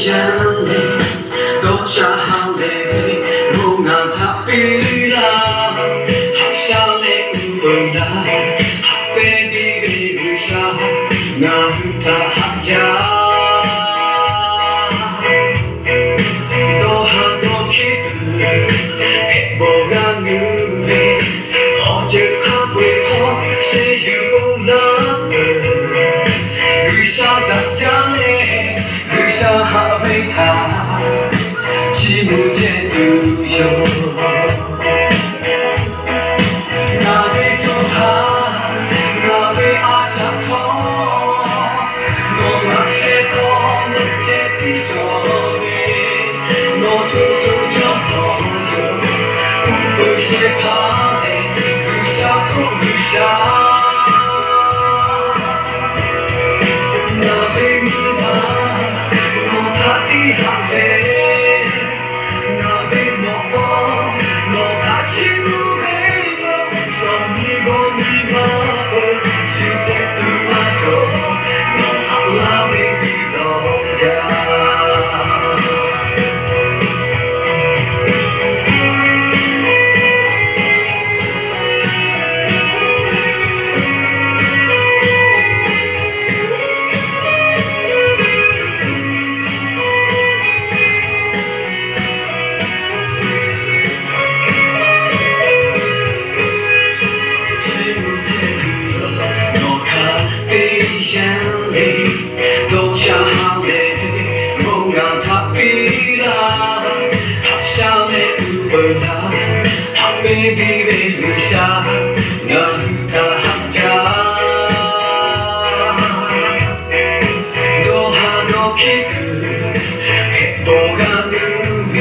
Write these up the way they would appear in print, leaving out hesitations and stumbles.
想你，多想你，不让它飞了，好想你回来，好 baby baby 下，那他好家，多好多气氛，不让你累，我只怕会后谁又不能。 下大家嘞，雨下还为他，寂寞间独有。那杯酒哈，那杯阿夏托，我那些多能接地着的，我就朋友，不会些怕的，雨下托雨下。 都想好嘞，不让它飞了，好想嘞不回来，好 baby baby 下，那他好家，多好多气氛，不让你迷，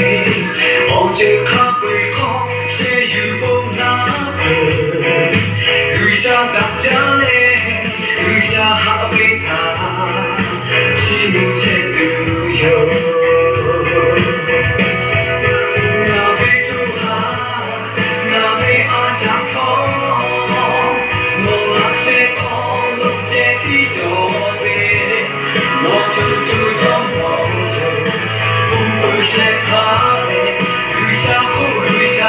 我只怕会后谁又不拿回，雨下大家嘞，雨下好为他。 寂寞间独有，那杯酒哈，那杯阿夏托，我那些多能接地着的，我就朋友，不会些怕的，雨下不雨下。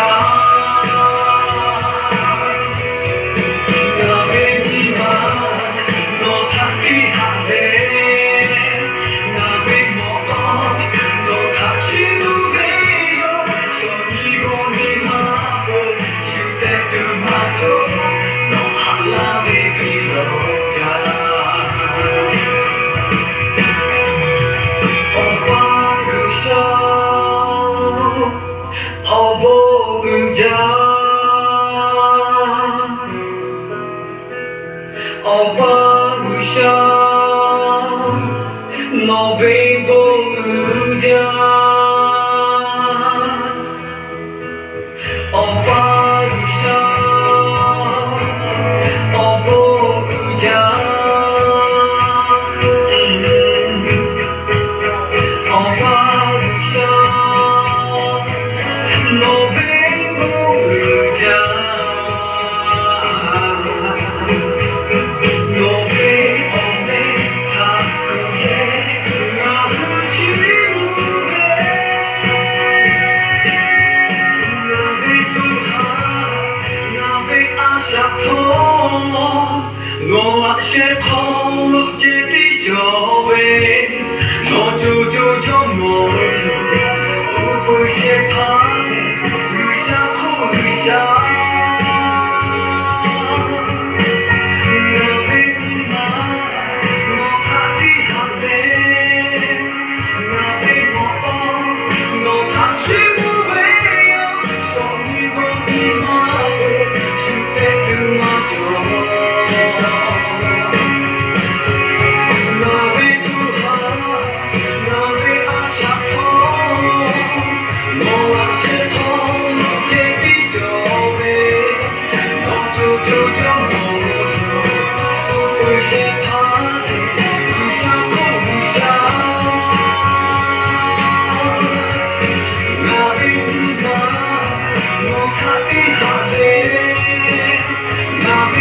No vengo ya, oh Parisha, oh Boguja, oh Parisha, no vengo ya, no vengo我些朋友接地着喂，我就我，不会些怕的，雨下哭雨下。Not